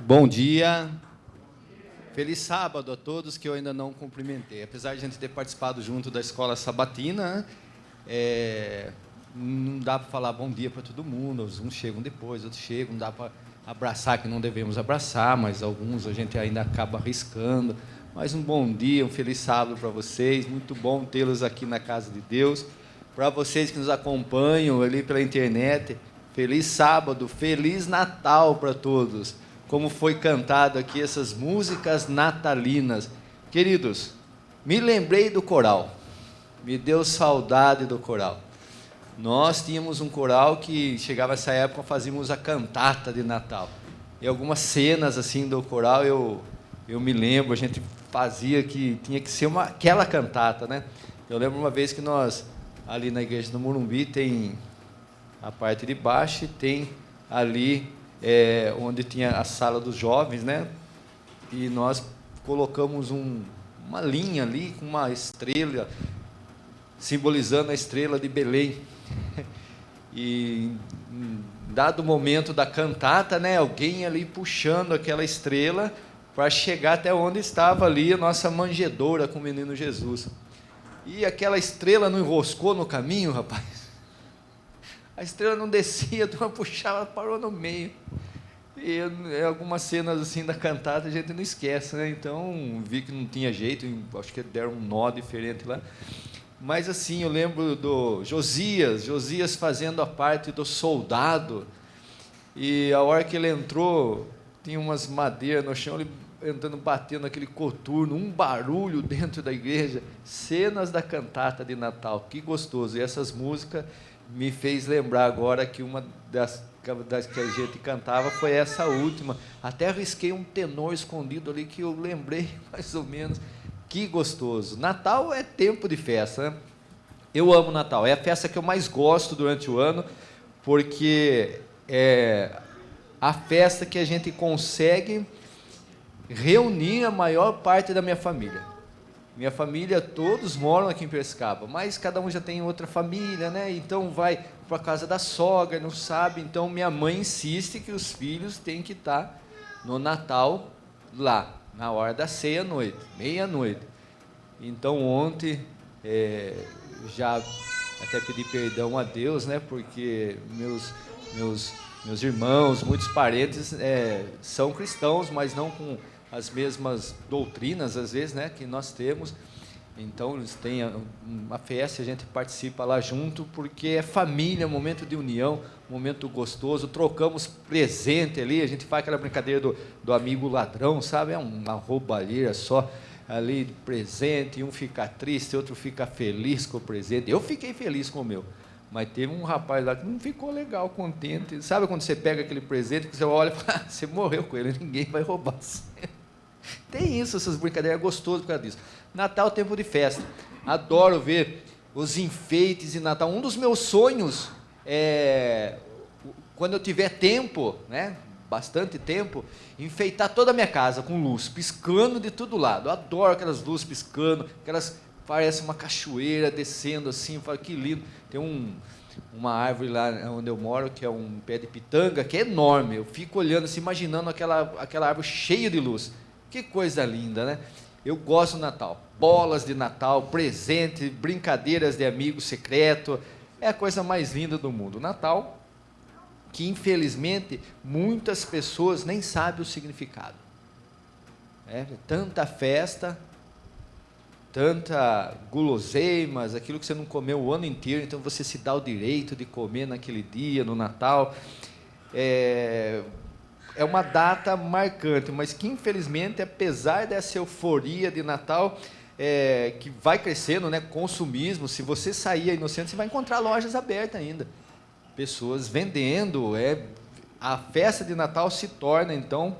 Bom dia, feliz sábado a todos que eu ainda não cumprimentei. Apesar de a gente ter participado junto da escola sabatina, não dá para falar bom dia para todo mundo. Uns chegam depois, outros chegam, não dá para abraçar que não devemos abraçar, mas alguns a gente ainda acaba arriscando. Mas um bom dia, um feliz sábado para vocês, muito bom tê-los aqui na casa de Deus. Para vocês que nos acompanham ali pela internet, feliz sábado, feliz Natal para todos. Como foi cantado aqui essas músicas natalinas. Queridos, me lembrei do coral, me deu saudade do coral. Nós tínhamos um coral que chegava essa época, fazíamos a cantata de Natal. E algumas cenas assim do coral eu me lembro, a gente fazia que tinha que ser aquela cantata, né? Eu lembro uma vez que nós, ali na igreja do Morumbi, tem a parte de baixo e tem ali onde tinha a sala dos jovens, né? E nós colocamos uma linha ali com uma estrela, simbolizando a estrela de Belém. E em dado momento da cantata, né, alguém ali puxando aquela estrela para chegar até onde estava ali a nossa manjedoura com o menino Jesus. E aquela estrela não enroscou no caminho, rapaz. A estrela não descia, a turma puxava, parou no meio. E algumas cenas assim da cantata a gente não esquece, né? Então vi que não tinha jeito, acho que deram um nó diferente lá. Mas assim, eu lembro do Josias fazendo a parte do soldado. E a hora que ele entrou, tinha umas madeiras no chão, ele entrando, batendo aquele coturno, um barulho dentro da igreja. Cenas da cantata de Natal, que gostoso. E essas músicas me fez lembrar agora que uma das que a gente cantava foi essa última. Até arrisquei um tenor escondido ali que eu lembrei mais ou menos. Que gostoso. Natal é tempo de festa, né? Eu amo Natal. É a festa que eu mais gosto durante o ano, porque é a festa que a gente consegue reunir a maior parte da minha família. Minha família, todos moram aqui em Piracicaba, mas cada um já tem outra família, né? Então vai para a casa da sogra, não sabe. Então minha mãe insiste que os filhos têm que estar no Natal lá, na hora da ceia à noite, meia-noite. Então ontem já até pedi perdão a Deus, né? Porque meus irmãos, muitos parentes são cristãos, mas não com as mesmas doutrinas, às vezes, né, que nós temos. Então, eles têm uma festa, a gente participa lá junto, porque é família, momento de união, momento gostoso, trocamos presente ali, a gente faz aquela brincadeira do amigo ladrão, sabe? É uma roubalheira só, ali de presente, um fica triste, outro fica feliz com o presente. Eu fiquei feliz com o meu, mas teve um rapaz lá que não ficou legal, contente. Sabe quando você pega aquele presente, que você olha e fala, você morreu com ele, ninguém vai roubar você. Tem isso, essas brincadeiras, é gostoso por causa disso. Natal é tempo de festa. Adoro ver os enfeites de Natal. Um dos meus sonhos é, quando eu tiver tempo, né, bastante tempo, enfeitar toda a minha casa com luz, piscando de todo lado. Eu adoro aquelas luzes piscando, aquelas parece uma cachoeira descendo assim, eu falo, que lindo. Tem uma árvore lá onde eu moro, que é um pé de pitanga, que é enorme. Eu fico olhando, assim, imaginando aquela árvore cheia de luz. Que coisa linda, né? Eu gosto do Natal. Bolas de Natal, presente, brincadeiras de amigo secreto. É a coisa mais linda do mundo. Natal, que infelizmente muitas pessoas nem sabem o significado. Tanta festa, tanta guloseimas, aquilo que você não comeu o ano inteiro, então você se dá o direito de comer naquele dia, no Natal. É uma data marcante, mas que infelizmente, apesar dessa euforia de Natal, que vai crescendo, né, consumismo, se você sair inocente, você vai encontrar lojas abertas ainda, pessoas vendendo, a festa de Natal se torna, então,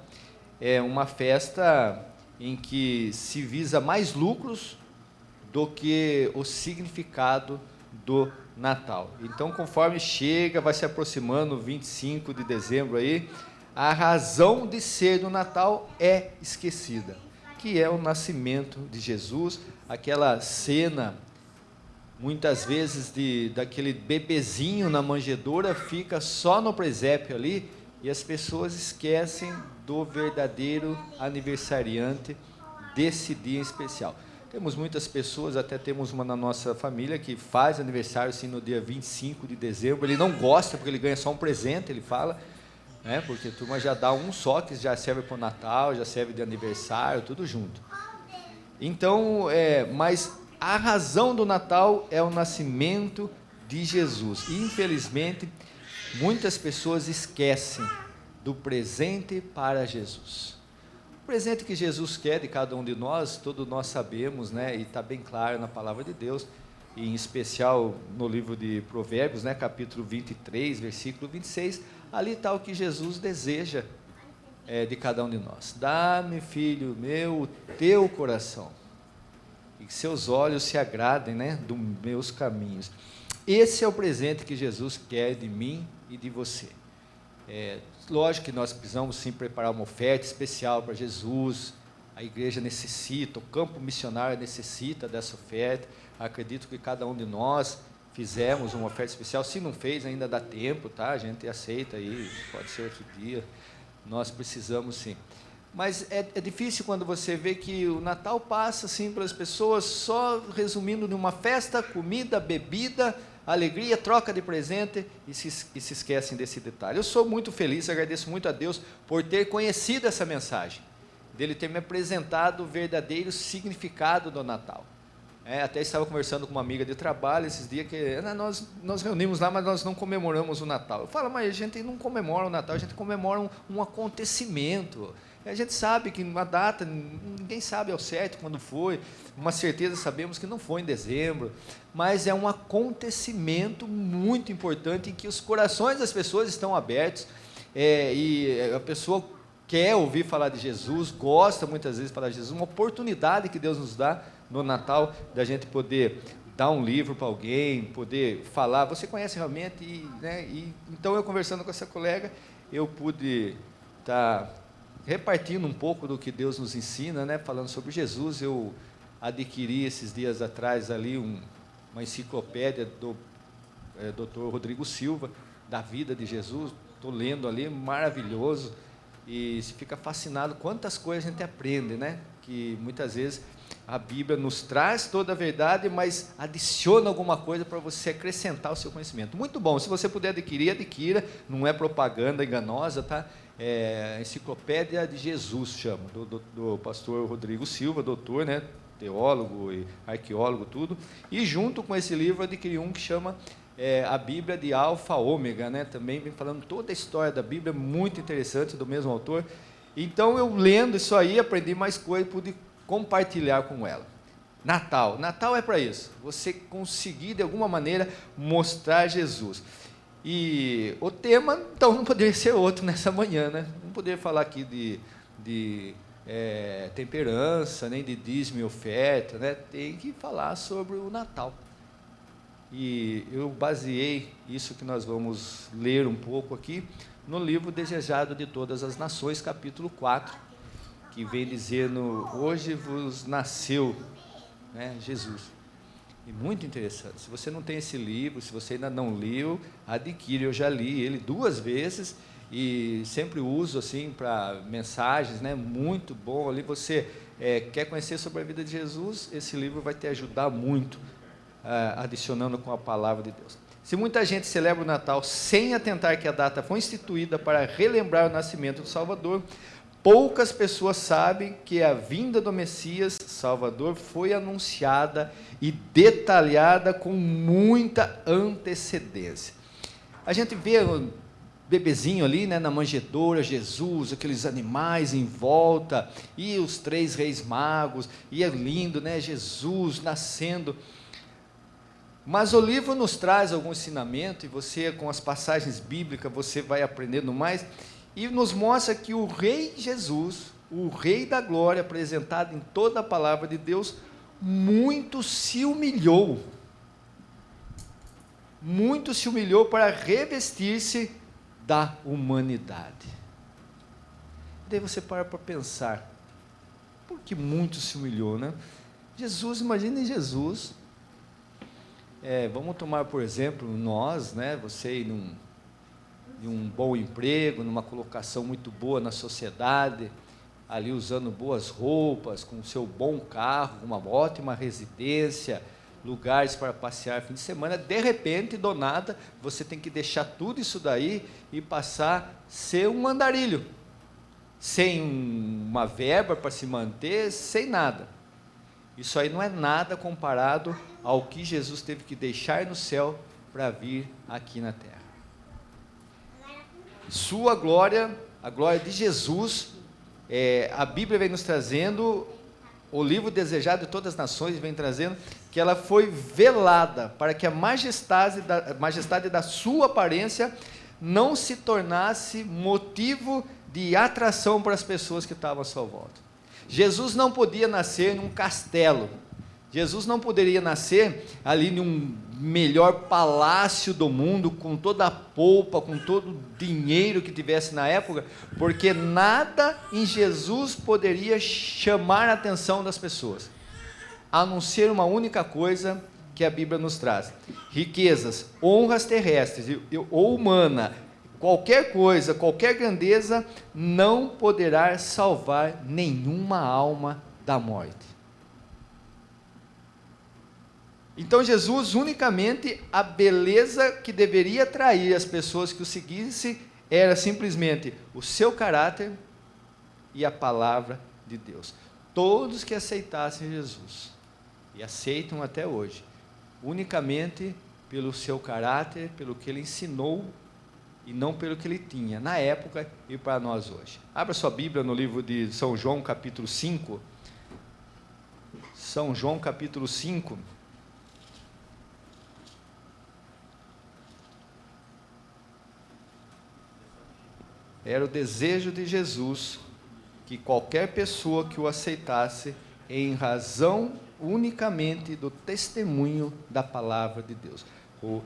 uma festa em que se visa mais lucros do que o significado do Natal. Então, conforme chega, vai se aproximando, 25 de dezembro aí, a razão de ser do Natal é esquecida, que é o nascimento de Jesus, aquela cena, muitas vezes, daquele bebezinho na manjedoura, fica só no presépio ali, E as pessoas esquecem do verdadeiro aniversariante desse dia em especial. Temos muitas pessoas, até temos uma na nossa família, que faz aniversário assim, no dia 25 de dezembro. Ele não gosta porque ele ganha só um presente, ele fala, né? Porque a turma já dá um só, que já serve para o Natal, já serve de aniversário, tudo junto. Então, mas a razão do Natal é o nascimento de Jesus. E, infelizmente, muitas pessoas esquecem do presente para Jesus. O presente que Jesus quer de cada um de nós, todos nós sabemos, né? E está bem claro na palavra de Deus, e em especial no livro de Provérbios, né? Capítulo 23, versículo 26, ali está o que Jesus deseja de cada um de nós. Dá-me, filho meu, o teu coração, e que seus olhos se agradem, né, dos meus caminhos. Esse é o presente que Jesus quer de mim e de você. Lógico que nós precisamos sim preparar uma oferta especial para Jesus, a igreja necessita, o campo missionário necessita dessa oferta. Acredito que cada um de nós fizemos uma oferta especial. Se não fez, ainda dá tempo, tá? A gente aceita aí, pode ser outro dia. Nós precisamos sim. Mas é difícil quando você vê que o Natal passa assim para as pessoas, só resumindo numa festa, comida, bebida, alegria, troca de presente, e se esquecem desse detalhe. Eu sou muito feliz, agradeço muito a Deus por ter conhecido essa mensagem, dele ter me apresentado o verdadeiro significado do Natal. Até estava conversando com uma amiga de trabalho esses dias, que nós reunimos lá, mas nós não comemoramos o Natal. Eu falo, mas a gente não comemora o Natal, a gente comemora um acontecimento. A gente sabe que uma data, ninguém sabe ao certo quando foi, uma certeza sabemos que não foi em dezembro, mas é um acontecimento muito importante em que os corações das pessoas estão abertos, e a pessoa quer ouvir falar de Jesus, gosta muitas vezes de falar de Jesus, uma oportunidade que Deus nos dá no Natal, da gente poder dar um livro para alguém, poder falar, você conhece realmente, então eu conversando com essa colega, eu pude estar repartindo um pouco do que Deus nos ensina, né? Falando sobre Jesus. Eu adquiri esses dias atrás ali uma enciclopédia do Dr. Rodrigo Silva, da vida de Jesus, estou lendo ali, maravilhoso, e se fica fascinado quantas coisas a gente aprende, né? Que muitas vezes a Bíblia nos traz toda a verdade, mas adiciona alguma coisa para você acrescentar o seu conhecimento. Muito bom, se você puder adquirir, adquira, não é propaganda enganosa, tá? Enciclopédia de Jesus, chama, do pastor Rodrigo Silva, doutor, né? Teólogo e arqueólogo, tudo, e junto com esse livro adquiri um que chama a Bíblia de Alfa Ômega, né? Também vem falando toda a história da Bíblia, muito interessante, do mesmo autor. Então eu lendo isso aí, aprendi mais coisas e pude compartilhar com ela. Natal é para isso, você conseguir de alguma maneira mostrar Jesus. E o tema, então, não poderia ser outro nessa manhã, né? Não poderia falar aqui de temperança, nem de dízimo e oferta, né? Tem que falar sobre o Natal. E eu baseei isso que nós vamos ler um pouco aqui no livro Desejado de Todas as Nações, capítulo 4, que vem dizendo, hoje vos nasceu, né, Jesus. E muito interessante. Se você não tem esse livro, se você ainda não leu, adquire. Eu já li ele 2 vezes e sempre uso assim para mensagens, né? Muito bom. Ali você quer conhecer sobre a vida de Jesus, esse livro vai te ajudar muito, adicionando com a palavra de Deus. Se muita gente celebra o Natal sem atentar que a data foi instituída para relembrar o nascimento do Salvador, poucas pessoas sabem que a vinda do Messias Salvador foi anunciada e detalhada com muita antecedência. A gente vê o bebezinho ali, né, na manjedoura, Jesus, aqueles animais em volta, e os 3 reis magos, e é lindo, né, Jesus nascendo. Mas o livro nos traz algum ensinamento, e você, com as passagens bíblicas, você vai aprendendo mais, e nos mostra que o Rei Jesus, o Rei da Glória, apresentado em toda a palavra de Deus, muito se humilhou para revestir-se da humanidade. Daí você para pensar, por que muito se humilhou, né? Jesus, imaginem Jesus, vamos tomar por exemplo, nós, né, você ir de um bom emprego, numa colocação muito boa na sociedade, ali usando boas roupas, com o seu bom carro, uma ótima residência, lugares para passear fim de semana. De repente, do nada, você tem que deixar tudo isso daí e passar a ser um andarilho, sem uma verba para se manter, sem nada. Isso aí não é nada comparado ao que Jesus teve que deixar no céu para vir aqui na terra. Sua glória, a glória de Jesus, a Bíblia vem nos trazendo, o livro desejado de todas as nações vem trazendo, que ela foi velada para que a majestade da sua aparência não se tornasse motivo de atração para as pessoas que estavam à sua volta. Jesus não podia nascer num castelo, Jesus não poderia nascer ali num melhor palácio do mundo, com toda a polpa, com todo o dinheiro que tivesse na época, porque nada em Jesus poderia chamar a atenção das pessoas, a não ser uma única coisa que a Bíblia nos traz: riquezas, honras terrestres ou humana, qualquer coisa, qualquer grandeza, não poderá salvar nenhuma alma da morte. Então Jesus, unicamente a beleza que deveria atrair as pessoas que o seguissem, era simplesmente o seu caráter e a palavra de Deus. Todos que aceitassem Jesus, e aceitam até hoje, unicamente pelo seu caráter, pelo que ele ensinou, e não pelo que ele tinha na época e para nós hoje. Abra sua Bíblia no livro de São João, capítulo 5. São João, capítulo 5. Era o desejo de Jesus que qualquer pessoa que o aceitasse, em razão unicamente do testemunho da palavra de Deus. O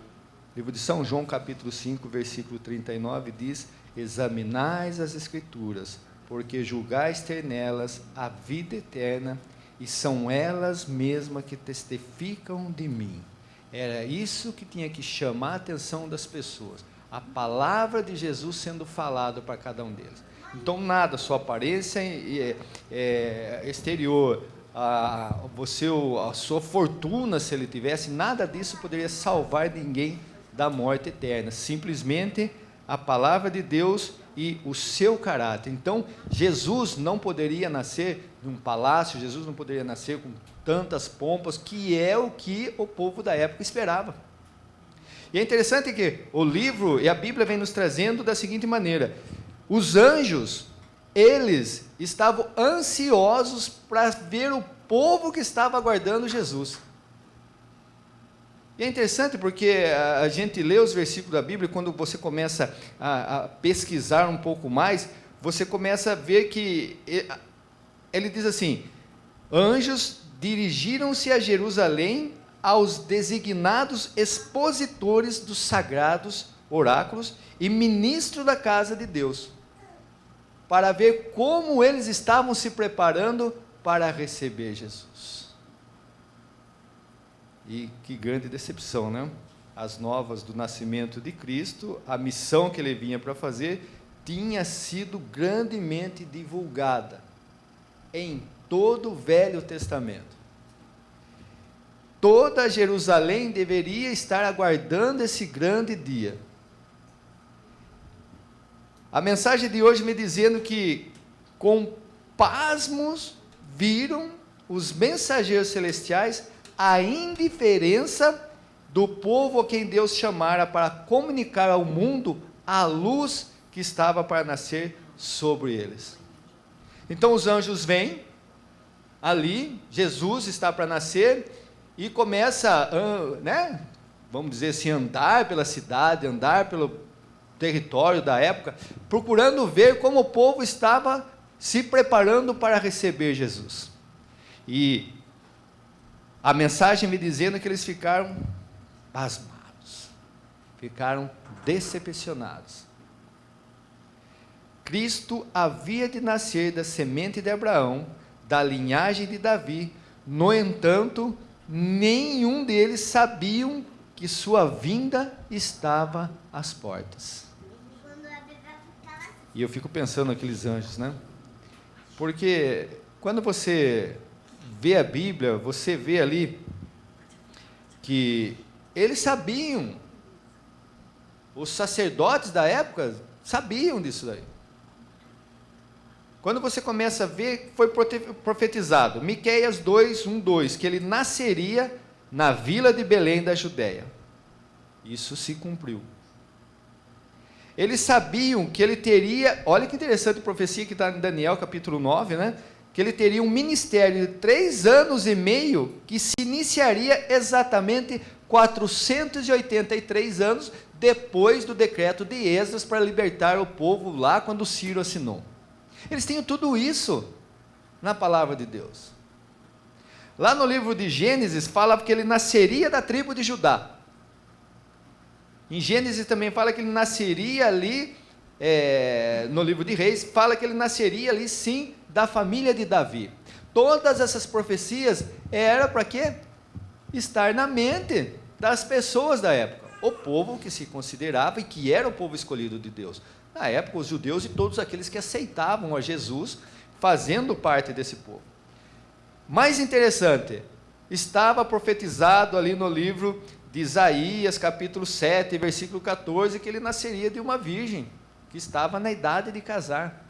livro de São João, capítulo 5, versículo 39, diz: examinais as Escrituras, porque julgais ter nelas a vida eterna, e são elas mesmas que testificam de mim. Era isso que tinha que chamar a atenção das pessoas, a palavra de Jesus sendo falada para cada um deles. Então nada, sua aparência exterior, a sua fortuna, se ele tivesse, nada disso poderia salvar ninguém da morte eterna. Simplesmente a palavra de Deus e o seu caráter. Então Jesus não poderia nascer num palácio, Jesus não poderia nascer com tantas pompas, que é o que o povo da época esperava. E é interessante que o livro e a Bíblia vem nos trazendo da seguinte maneira: os anjos, eles estavam ansiosos para ver o povo que estava aguardando Jesus. E é interessante porque a gente lê os versículos da Bíblia, e quando você começa a pesquisar um pouco mais, você começa a ver que ele diz assim: anjos dirigiram-se a Jerusalém aos designados expositores dos sagrados oráculos e ministros da casa de Deus, para ver como eles estavam se preparando para receber Jesus. E que grande decepção, né? As novas do nascimento de Cristo, a missão que ele vinha para fazer, tinha sido grandemente divulgada em todo o Velho Testamento. Toda Jerusalém deveria estar aguardando esse grande dia. A mensagem de hoje me dizendo que, com pasmos, viram os mensageiros celestiais a indiferença do povo a quem Deus chamara para comunicar ao mundo a luz que estava para nascer sobre eles. Então os anjos vêm, ali, Jesus está para nascer, e começa, vamos dizer assim, andar pela cidade, andar pelo território da época, procurando ver como o povo estava se preparando para receber Jesus. E a mensagem me dizendo que eles ficaram pasmados, ficaram decepcionados. Cristo havia de nascer da semente de Abraão, da linhagem de Davi. No entanto, nenhum deles sabiam que sua vinda estava às portas. E eu fico pensando naqueles anjos, né? Porque quando você vê a Bíblia, você vê ali que eles sabiam, os sacerdotes da época sabiam disso daí. Quando você começa a ver, foi profetizado, Miqueias 2, 1, 2, que ele nasceria na vila de Belém da Judéia. Isso se cumpriu. Eles sabiam que ele teria, olha que interessante a profecia que está em Daniel capítulo 9, né? Que ele teria um ministério de 3 anos e meio, que se iniciaria exatamente 483 anos depois do decreto de Esdras para libertar o povo lá quando Ciro assinou. Eles têm tudo isso na palavra de Deus. Lá no livro de Gênesis fala que ele nasceria da tribo de Judá. Em Gênesis também fala que ele nasceria ali, no livro de Reis, fala que ele nasceria ali sim, da família de Davi. Todas essas profecias eram para quê? Estar na mente das pessoas da época. O povo que se considerava e que era o povo escolhido de Deus. Na época, os judeus e todos aqueles que aceitavam a Jesus, fazendo parte desse povo. Mais interessante, estava profetizado ali no livro de Isaías, capítulo 7, versículo 14, que ele nasceria de uma virgem, que estava na idade de casar.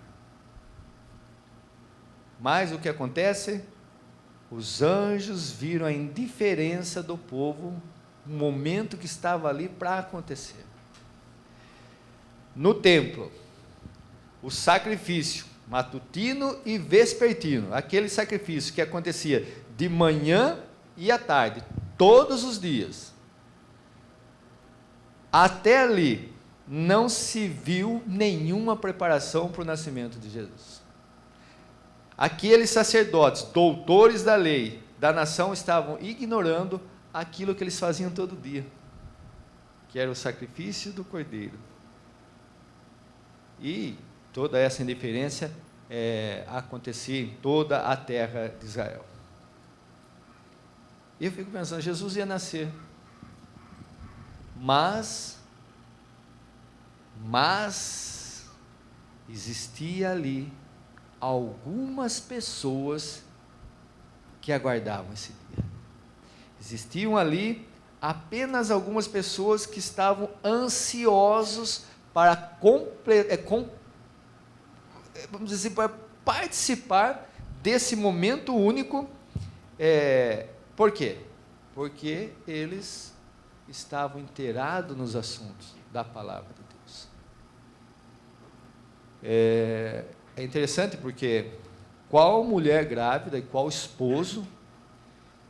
Mas o que acontece? Os anjos viram a indiferença do povo, o momento que estava ali para acontecer. No templo, o sacrifício matutino e vespertino, aquele sacrifício que acontecia de manhã e à tarde, todos os dias, até ali, não se viu nenhuma preparação para o nascimento de Jesus. Aqueles sacerdotes, doutores da lei, da nação, estavam ignorando aquilo que eles faziam todo dia, que era o sacrifício do cordeiro. E toda essa indiferença acontecia em toda a terra de Israel. E eu fico pensando, Jesus ia nascer, mas existia ali algumas pessoas que aguardavam esse dia. Existiam ali apenas algumas pessoas que estavam ansiosos para vamos dizer, para participar desse momento único. Por quê? Porque eles estavam inteirados nos assuntos da palavra de Deus. É interessante porque qual mulher grávida e qual esposo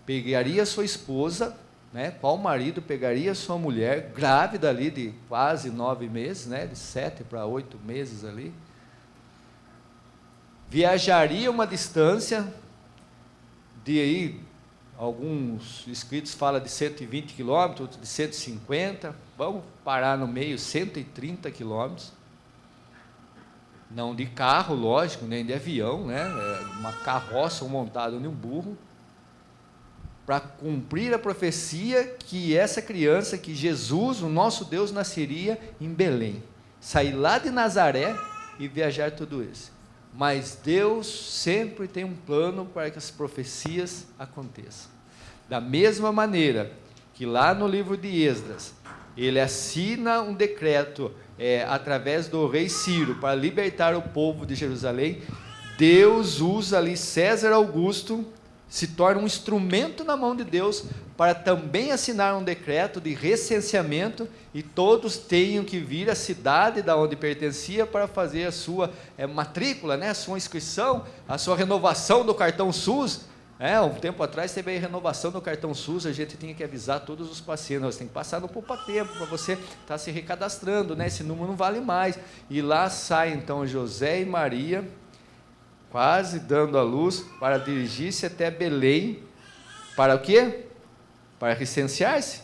pegaria sua esposa, né? Qual marido pegaria sua mulher grávida ali de quase 9 meses, né? De 7 para 8 meses ali, viajaria uma distância de aí, alguns escritos falam de 120 quilômetros, outros de 150, vamos parar no meio, 130 quilômetros, não de carro, lógico, nem de avião, né? Uma carroça montada em um burro, para cumprir a profecia que essa criança, que Jesus, o nosso Deus, nasceria em Belém, sair lá de Nazaré e viajar tudo isso. Mas Deus sempre tem um plano para que as profecias aconteçam. Da mesma maneira que lá no livro de Esdras, ele assina um decreto através do rei Ciro para libertar o povo de Jerusalém, Deus usa ali César Augusto, se torna um instrumento na mão de Deus para também assinar um decreto de recenseamento, e todos tenham que vir à cidade da onde pertencia para fazer a sua matrícula, né, a sua inscrição, a sua renovação do cartão SUS. Um tempo atrás teve a renovação do cartão SUS, a gente tinha que avisar todos os pacientes, você tem que passar no poupa-tempo para você estar se recadastrando, né, esse número não vale mais. E lá sai então José e Maria, quase dando à luz, para dirigir-se até Belém, para o quê? Para recensear-se,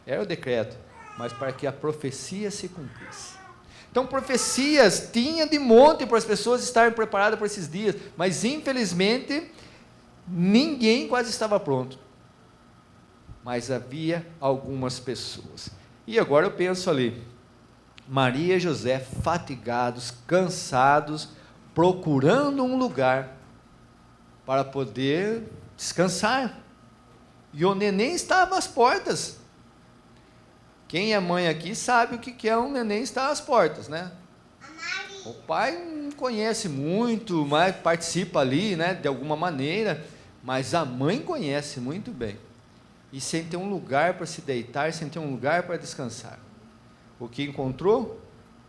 era o decreto, mas para que a profecia se cumprisse. Então profecias tinha de monte para as pessoas estarem preparadas para esses dias, mas infelizmente ninguém quase estava pronto, mas havia algumas pessoas. E agora eu penso ali, Maria e José, fatigados, cansados, procurando um lugar para poder descansar. E o neném estava às portas. Quem é mãe aqui sabe o que é um neném estar às portas, né? O pai não conhece muito, mas participa ali, né, de alguma maneira, mas a mãe conhece muito bem. E sem ter um lugar para se deitar, sem ter um lugar para descansar. O que encontrou?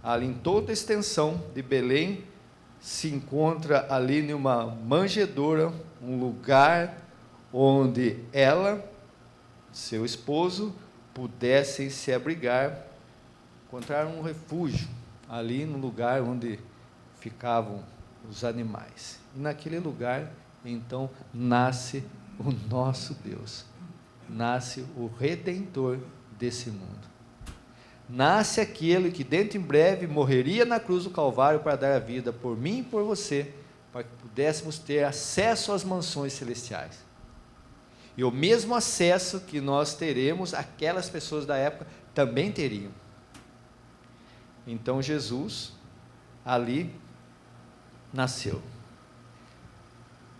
Ali em toda a extensão de Belém, se encontra ali numa manjedoura, um lugar onde ela, seu esposo, pudessem se abrigar, encontrar um refúgio ali no lugar onde ficavam os animais. E naquele lugar, então, nasce o nosso Deus, nasce o Redentor desse mundo. Nasce aquele que dentro em breve morreria na cruz do Calvário para dar a vida por mim e por você, para que pudéssemos ter acesso às mansões celestiais. E o mesmo acesso que nós teremos, aquelas pessoas da época também teriam. Então Jesus ali nasceu.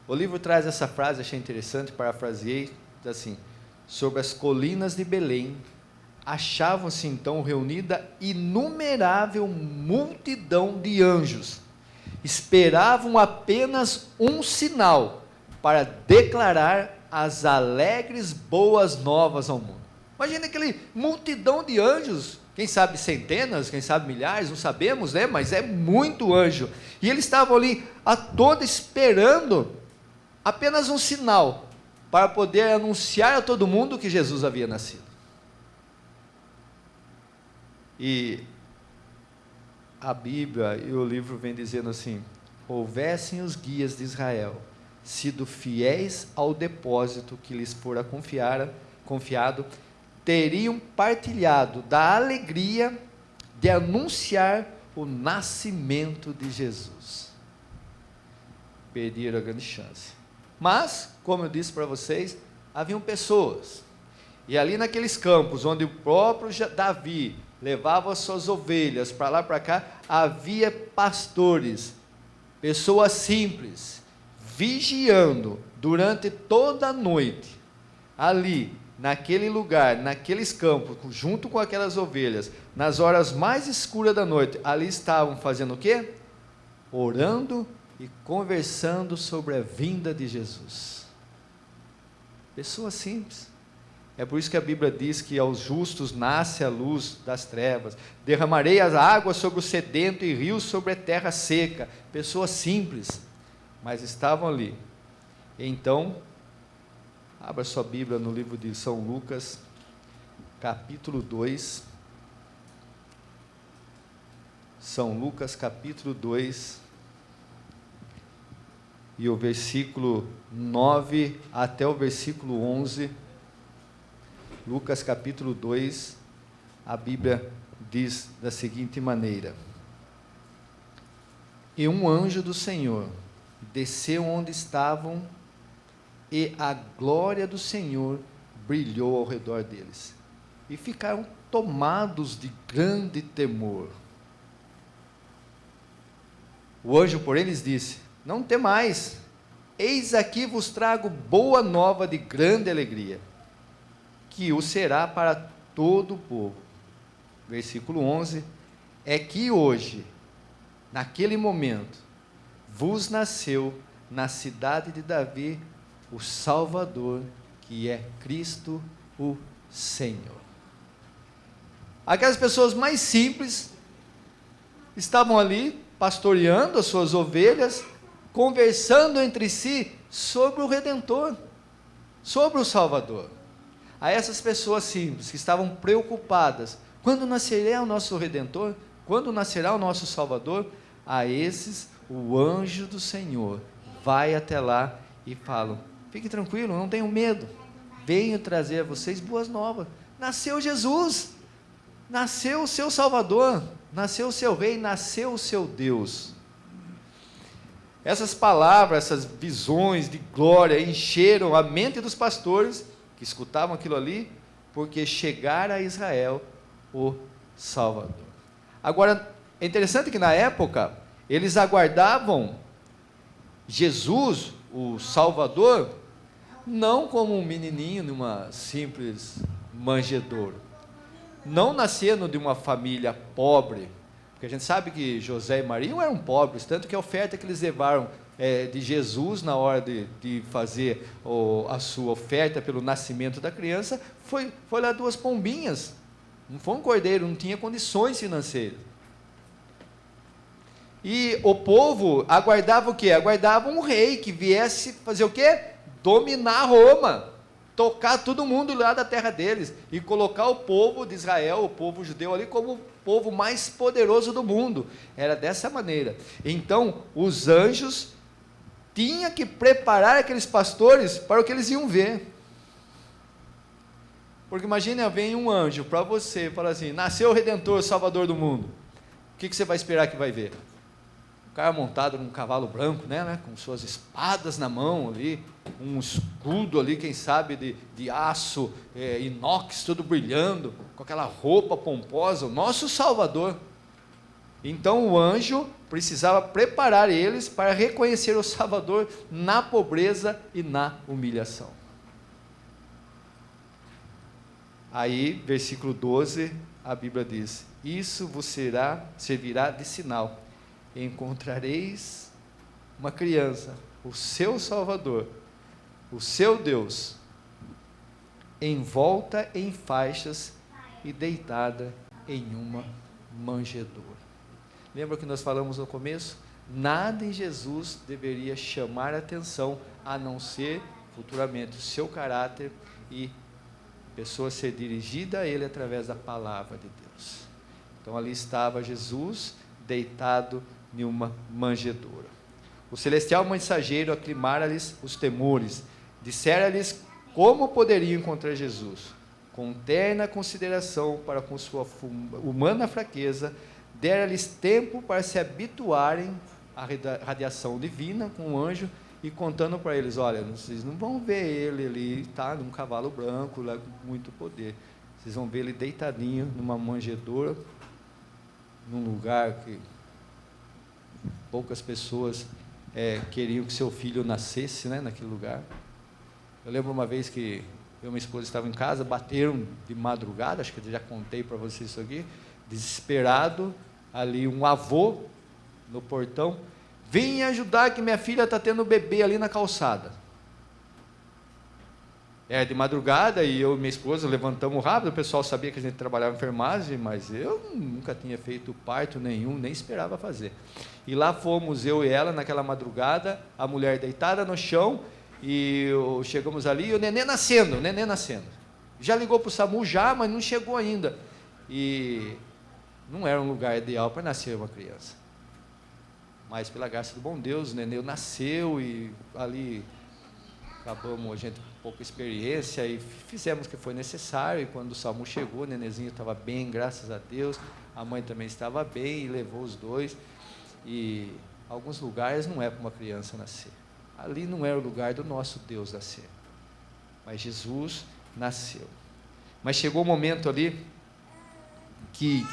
O livro traz essa frase, achei interessante, parafraseei, diz assim: sobre as colinas de Belém achavam-se então reunida inumerável multidão de anjos, esperavam apenas um sinal para declarar as alegres boas novas ao mundo. Imagina aquele multidão de anjos, quem sabe centenas, quem sabe milhares, não sabemos, né? Mas é muito anjo, e eles estavam ali a toda esperando apenas um sinal para poder anunciar a todo mundo que Jesus havia nascido. E a Bíblia e o livro vem dizendo assim: houvessem os guias de Israel sido fiéis ao depósito que lhes fora confiado, teriam partilhado da alegria de anunciar o nascimento de Jesus. Perderam a grande chance. Mas, como eu disse para vocês, haviam pessoas, e ali naqueles campos onde o próprio Davi levava as suas ovelhas para lá para cá, havia pastores, pessoas simples, vigiando durante toda a noite, ali, naquele lugar, naqueles campos, junto com aquelas ovelhas, nas horas mais escuras da noite, ali estavam fazendo o quê? Orando e conversando sobre a vinda de Jesus. Pessoas simples. É por isso que a Bíblia diz que aos justos nasce a luz das trevas. Derramarei as águas sobre o sedento e rios sobre a terra seca. Pessoas simples, mas estavam ali. Então, abra sua Bíblia no livro de São Lucas, capítulo 2. São Lucas, capítulo 2. E o versículo 9 até o versículo 11. Lucas capítulo 2, a Bíblia diz da seguinte maneira: e um anjo do Senhor desceu onde estavam, e a glória do Senhor brilhou ao redor deles, e ficaram tomados de grande temor. O anjo, porém, lhes disse: não temais, eis aqui vos trago boa nova de grande alegria, que o será para todo o povo. Versículo 11, é que hoje, naquele momento, vos nasceu na cidade de Davi o Salvador, que é Cristo o Senhor. Aquelas pessoas mais simples estavam ali pastoreando as suas ovelhas, conversando entre si sobre o Redentor, sobre o Salvador. A essas pessoas simples que estavam preocupadas: quando nascerá o nosso Redentor? Quando nascerá o nosso Salvador? A esses, o anjo do Senhor vai até lá e fala: fique tranquilo, não tenham medo, venho trazer a vocês boas novas. Nasceu Jesus, nasceu o seu Salvador, nasceu o seu Rei, nasceu o seu Deus. Essas palavras, essas visões de glória encheram a mente dos pastores que escutavam aquilo ali, porque chegara a Israel o Salvador. Agora, é interessante que na época, eles aguardavam Jesus, o Salvador, não como um menininho numa simples manjedoura, não nascendo de uma família pobre, porque a gente sabe que José e Maria eram pobres, tanto que a oferta que eles levaram de Jesus na hora de fazer a sua oferta pelo nascimento da criança, foi lá 2 pombinhas, não foi um cordeiro, não tinha condições financeiras. E o povo aguardava o quê? Aguardava um rei que viesse fazer o quê? Dominar Roma, tocar todo mundo lá da terra deles, e colocar o povo de Israel, o povo judeu ali, como o povo mais poderoso do mundo. Era dessa maneira. Então, os anjos tinham que preparar aqueles pastores para o que eles iam ver. Porque imagine, vem um anjo para você, fala assim, nasceu o Redentor, o Salvador do mundo. O que você vai esperar que vai ver? O cara montado num cavalo branco, né, com suas espadas na mão ali, um escudo ali, quem sabe, de aço, inox, tudo brilhando, com aquela roupa pomposa, o nosso Salvador. Então o anjo precisava preparar eles para reconhecer o Salvador na pobreza e na humilhação. Aí, versículo 12, a Bíblia diz, isso vos servirá de sinal, encontrareis uma criança, o seu Salvador, o seu Deus, envolta em faixas e deitada em uma manjedoura. Lembra que nós falamos no começo? Nada em Jesus deveria chamar a atenção, a não ser futuramente o seu caráter e a pessoa ser dirigida a ele através da palavra de Deus. Então ali estava Jesus deitado em uma manjedoura. O celestial mensageiro aclimara-lhes os temores, dissera-lhes como poderiam encontrar Jesus. Com terna consideração para com sua humana fraqueza, dera-lhes tempo para se habituarem à radiação divina com o anjo, e contando para eles, olha, vocês não vão ver ele ali, tá, num cavalo branco, lá com muito poder, vocês vão ver ele deitadinho numa manjedoura, num lugar que poucas pessoas queriam que seu filho nascesse, né, naquele lugar. Eu lembro uma vez que eu e minha esposa estavam em casa, bateram de madrugada, acho que eu já contei para vocês isso aqui, desesperado, ali um avô no portão, vem ajudar que minha filha está tendo bebê ali na calçada. Era de madrugada e eu e minha esposa levantamos rápido, o pessoal sabia que a gente trabalhava em enfermagem, mas eu nunca tinha feito parto nenhum, nem esperava fazer. E lá fomos eu e ela naquela madrugada, a mulher deitada no chão, e chegamos ali e o neném nascendo. Já ligou para o SAMU já, mas não chegou ainda. E não era um lugar ideal para nascer uma criança. Mas pela graça do bom Deus, o neném nasceu e ali acabamos, a gente com pouca experiência e fizemos o que foi necessário. E quando o SAMU chegou, o nenenzinho estava bem, graças a Deus. A mãe também estava bem e levou os dois. E alguns lugares não é para uma criança nascer. Ali não era o lugar do nosso Deus nascer. Mas Jesus nasceu. Mas chegou o momento ali que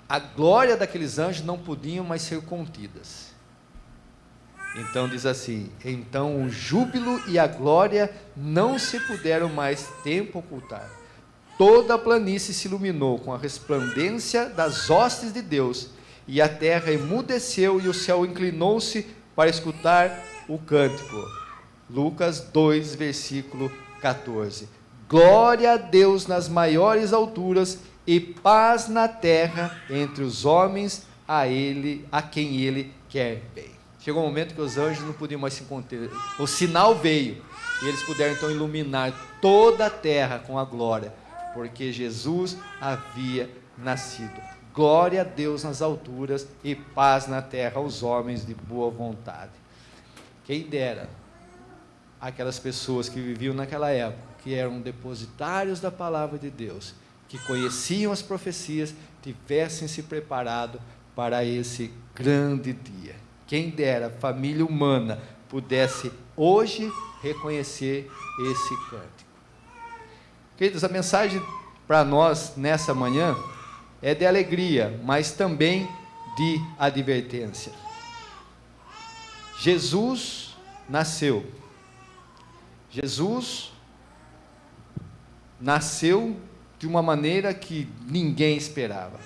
a glória daqueles anjos não podiam mais ser contidas. Então diz assim, então o júbilo e a glória não se puderam mais tempo ocultar. Toda a planície se iluminou com a resplandência das hostes de Deus, e a terra emudeceu e o céu inclinou-se para escutar o cântico. Lucas 2, versículo 14. Glória a Deus nas maiores alturas e paz na terra entre os homens a quem ele quer bem. Chegou um momento que os anjos não podiam mais se conter. O sinal veio e eles puderam então iluminar toda a terra com a glória, porque Jesus havia nascido. Glória a Deus nas alturas e paz na terra aos homens de boa vontade. Quem dera aquelas pessoas que viviam naquela época, que eram depositários da palavra de Deus, que conheciam as profecias, tivessem se preparado para esse grande dia. Quem dera a família humana pudesse hoje reconhecer esse cântico. Queridos, a mensagem para nós nessa manhã é de alegria, mas também de advertência. Jesus nasceu. Jesus nasceu de uma maneira que ninguém esperava.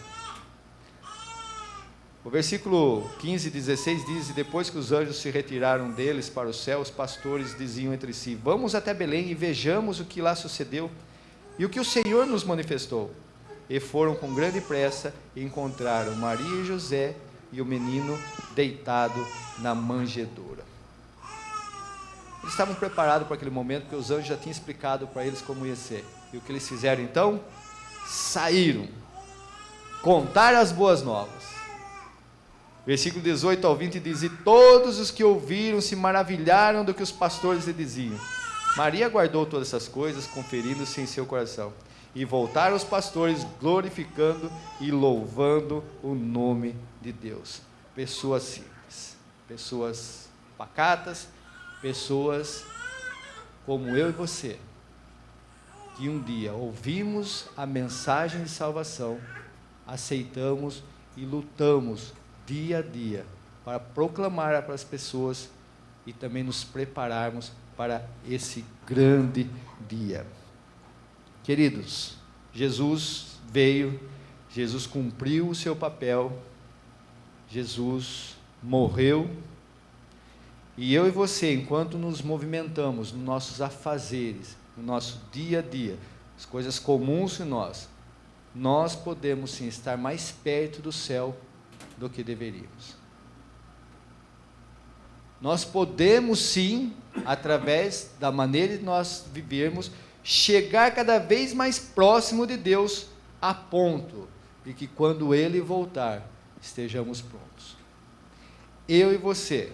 O versículo 15 e 16 diz: e depois que os anjos se retiraram deles para o céu, os pastores diziam entre si: vamos até Belém e vejamos o que lá sucedeu e o que o Senhor nos manifestou. E foram com grande pressa e encontraram Maria e José e o menino deitado na manjedoura. Eles estavam preparados para aquele momento, porque os anjos já tinham explicado para eles como ia ser. E o que eles fizeram então? Saíram, contaram as boas novas. Versículo 18 ao 20 diz: e todos os que ouviram se maravilharam do que os pastores lhe diziam. Maria guardou todas essas coisas, conferindo-se em seu coração. E voltaram os pastores, glorificando e louvando o nome de Deus. Pessoas simples, pessoas pacatas, pessoas como eu e você, que um dia ouvimos a mensagem de salvação, aceitamos e lutamos dia a dia para proclamar para as pessoas e também nos prepararmos para esse grande dia. Queridos, Jesus veio, Jesus cumpriu o seu papel, Jesus morreu, e eu e você, enquanto nos movimentamos nos nossos afazeres, no nosso dia a dia, as coisas comuns em nós podemos sim estar mais perto do céu do que deveríamos. Nós podemos sim, através da maneira de nós vivermos, chegar cada vez mais próximo de Deus, a ponto de que quando Ele voltar, estejamos prontos. Eu e você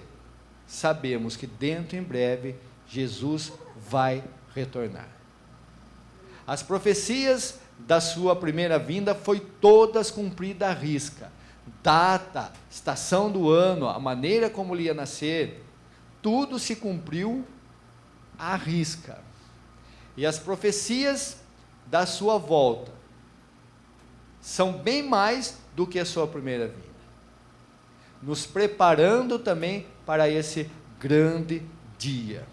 sabemos que dentro em breve, Jesus vai retornar. As profecias da sua primeira vinda foi todas cumpridas à risca. Data, estação do ano, a maneira como ele ia nascer, tudo se cumpriu à risca. E as profecias da sua volta são bem mais do que a sua primeira vinda, nos preparando também para esse grande dia.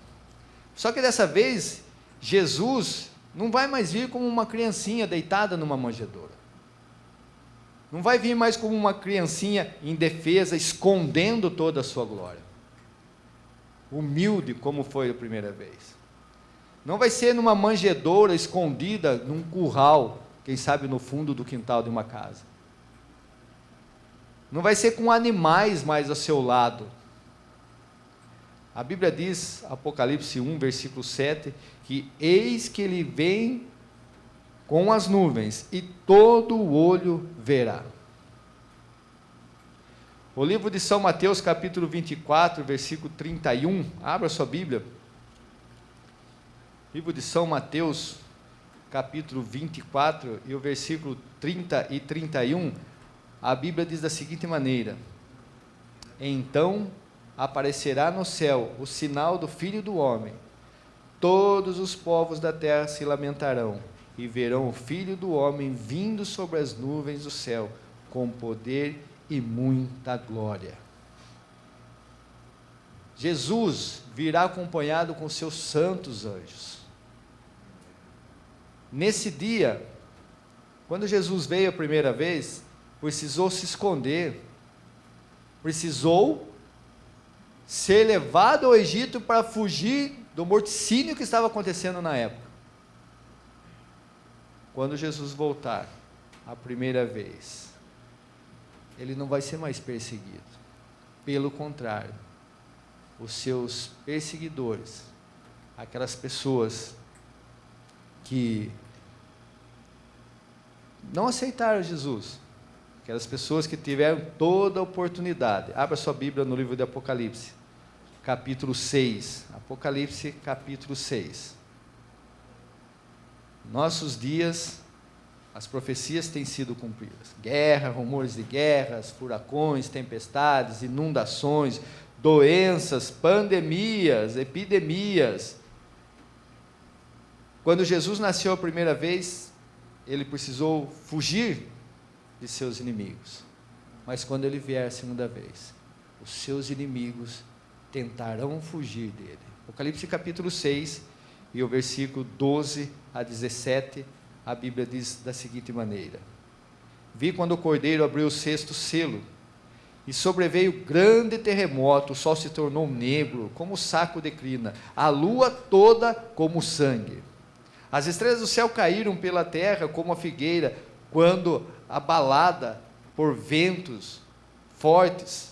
Só que dessa vez, Jesus não vai mais vir como uma criancinha deitada numa manjedoura. Não vai vir mais como uma criancinha indefesa, escondendo toda a sua glória. Humilde como foi a primeira vez. Não vai ser numa manjedoura escondida, num curral, quem sabe no fundo do quintal de uma casa. Não vai ser com animais mais ao seu lado. A Bíblia diz, Apocalipse 1, versículo 7, que eis que ele vem com as nuvens, e todo o olho verá. O livro de São Mateus, capítulo 24, versículo 31, abra sua Bíblia. Livro de São Mateus, capítulo 24, e o versículo 30 e 31, a Bíblia diz da seguinte maneira: então aparecerá no céu o sinal do Filho do Homem, todos os povos da terra se lamentarão, e verão o Filho do Homem vindo sobre as nuvens do céu, com poder e muita glória. Jesus virá acompanhado com seus santos anjos. Nesse dia, quando Jesus veio a primeira vez, precisou se esconder, precisou ser levado ao Egito para fugir do morticínio que estava acontecendo na época. Quando Jesus voltar a primeira vez, ele não vai ser mais perseguido. Pelo contrário, os seus perseguidores, aquelas pessoas que não aceitaram Jesus, aquelas pessoas que tiveram toda a oportunidade. Abra sua Bíblia no livro de Apocalipse, capítulo 6. Apocalipse, capítulo 6. Nossos dias, as profecias têm sido cumpridas. Guerra, rumores de guerras, furacões, tempestades, inundações, doenças, pandemias, epidemias. Quando Jesus nasceu a primeira vez, ele precisou fugir de seus inimigos. Mas quando ele vier a segunda vez, os seus inimigos tentarão fugir dele. Apocalipse capítulo 6, e o versículo 12 a 17, a Bíblia diz da seguinte maneira: vi quando o Cordeiro abriu o sexto selo, e sobreveio grande terremoto, o sol se tornou negro, como o saco declina, a lua toda como sangue. As estrelas do céu caíram pela terra como a figueira, quando abalada por ventos fortes.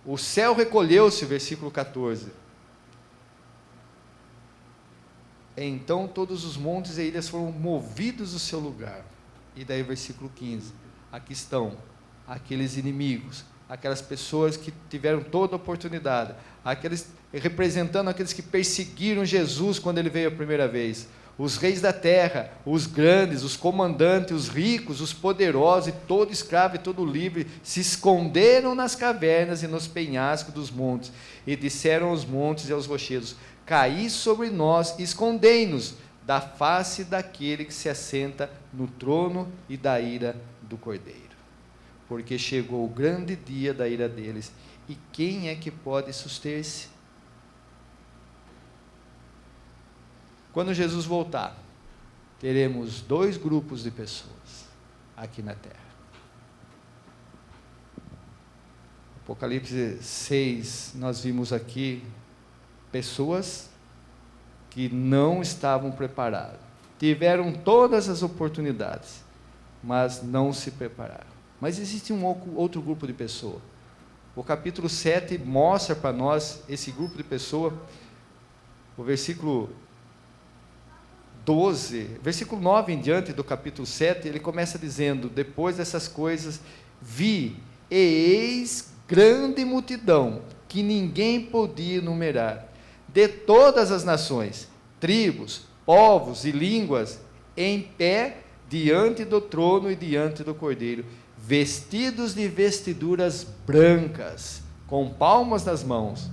O céu recolheu-se, versículo 14. Então todos os montes e ilhas foram movidos do seu lugar. E daí versículo 15. Aqui estão aqueles inimigos, aquelas pessoas que tiveram toda a oportunidade, representando aqueles que perseguiram Jesus quando ele veio a primeira vez. Os reis da terra, os grandes, os comandantes, os ricos, os poderosos, e todo escravo e todo livre, se esconderam nas cavernas e nos penhascos dos montes, e disseram aos montes e aos rochedos: caí sobre nós, escondei-nos da face daquele que se assenta no trono e da ira do Cordeiro. Porque chegou o grande dia da ira deles, e quem é que pode suster-se? Quando Jesus voltar, teremos dois grupos de pessoas aqui na terra. Apocalipse 6, nós vimos aqui pessoas que não estavam preparadas, tiveram todas as oportunidades, mas não se prepararam. Mas existe um outro grupo de pessoas. O capítulo 7 mostra para nós esse grupo de pessoas. O versículo 12, versículo 9 em diante do capítulo 7, ele começa dizendo: depois dessas coisas, vi e eis grande multidão, que ninguém podia enumerar, de todas as nações, tribos, povos e línguas, em pé diante do trono e diante do Cordeiro, vestidos de vestiduras brancas, com palmas nas mãos,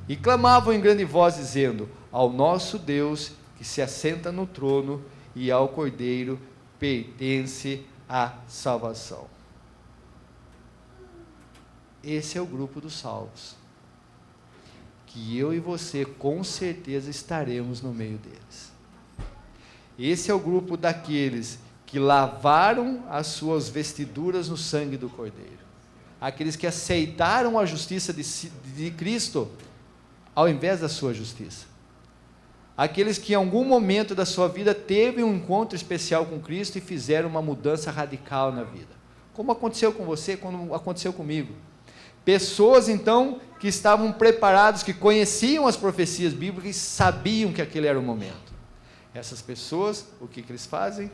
e clamavam em grande voz, dizendo: ao nosso Deus que se assenta no trono e ao Cordeiro pertence a salvação. Esse é o grupo dos salvos, que eu e você com certeza estaremos no meio deles. Esse é o grupo daqueles que lavaram as suas vestiduras no sangue do Cordeiro, aqueles que aceitaram a justiça de Cristo ao invés da sua justiça, aqueles que em algum momento da sua vida teve um encontro especial com Cristo e fizeram uma mudança radical na vida, como aconteceu com você, como aconteceu comigo. Pessoas então que estavam preparados, que conheciam as profecias bíblicas e sabiam que aquele era o momento. Essas pessoas, o que eles fazem?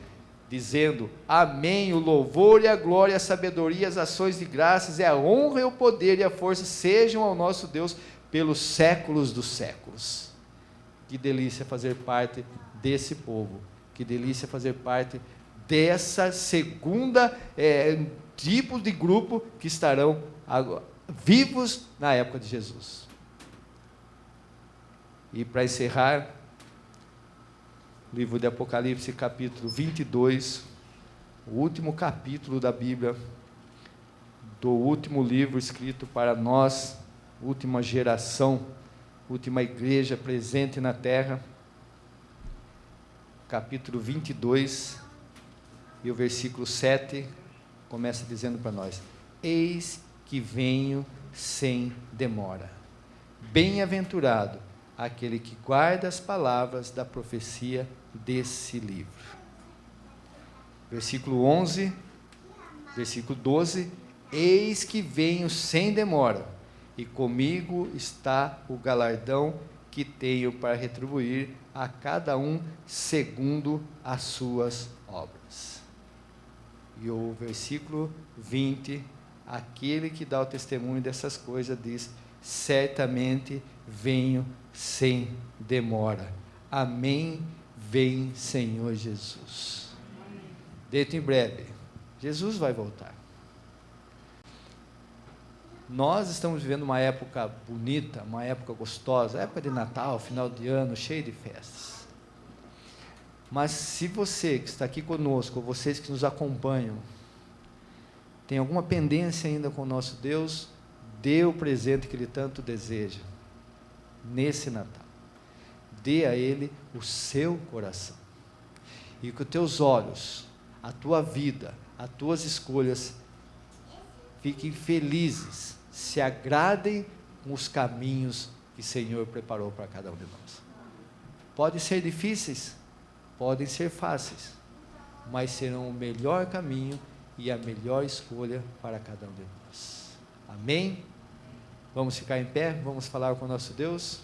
Dizendo: amém, o louvor e a glória, a sabedoria, as ações de graças, e a honra e o poder e a força sejam ao nosso Deus pelos séculos dos séculos. Que delícia fazer parte desse povo, que delícia fazer parte dessa segunda tipo de grupo que estarão vivos na época de Jesus. E para encerrar, livro de Apocalipse, capítulo 22, o último capítulo da Bíblia, do último livro escrito para nós, última geração, última igreja presente na terra, capítulo 22, e o versículo 7, começa dizendo para nós: eis que venho sem demora, bem-aventurado aquele que guarda as palavras da profecia desse livro. Versículo 11, versículo 12: eis que venho sem demora, e comigo está o galardão que tenho para retribuir a cada um segundo as suas obras. E o versículo 20, aquele que dá o testemunho dessas coisas diz: certamente venho sem demora. Amém, vem Senhor Jesus. Dentro em breve, Jesus vai voltar. Nós estamos vivendo uma época bonita, uma época gostosa, época de Natal, final de ano, cheio de festas. Mas se você que está aqui conosco, ou vocês que nos acompanham, tem alguma pendência ainda com o nosso Deus, dê o presente que Ele tanto deseja, nesse Natal. Dê a Ele o seu coração. E que os teus olhos, a tua vida, as tuas escolhas, fiquem felizes, se agradem com os caminhos que o Senhor preparou para cada um de nós. Podem ser difíceis, podem ser fáceis, mas serão o melhor caminho e a melhor escolha para cada um de nós. Amém? Vamos ficar em pé, vamos falar com o nosso Deus.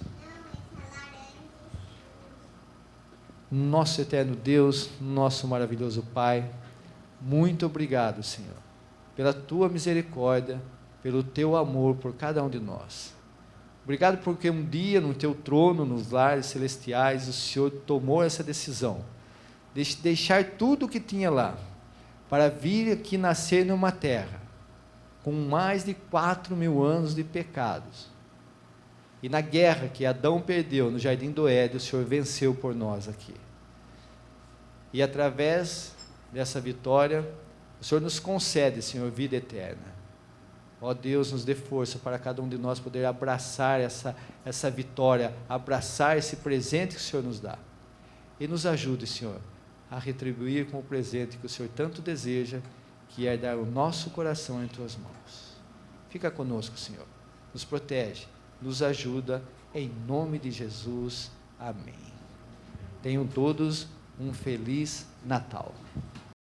Nosso eterno Deus, nosso maravilhoso Pai, muito obrigado, Senhor, pela tua misericórdia, pelo teu amor por cada um de nós. Obrigado porque um dia no teu trono, nos lares celestiais, o Senhor tomou essa decisão de deixar tudo o que tinha lá, para vir aqui nascer numa terra, com mais de 4.000 anos de pecados. E na guerra que Adão perdeu no Jardim do Éden, o Senhor venceu por nós aqui. E através dessa vitória, o Senhor nos concede, Senhor, vida eterna. Ó Deus, nos dê força para cada um de nós poder abraçar essa vitória, abraçar esse presente que o Senhor nos dá. E nos ajude, Senhor, a retribuir com o presente que o Senhor tanto deseja, que é dar o nosso coração em tuas mãos. Fica conosco, Senhor. Nos protege, nos ajuda, em nome de Jesus. Amém. Tenham todos um feliz Natal.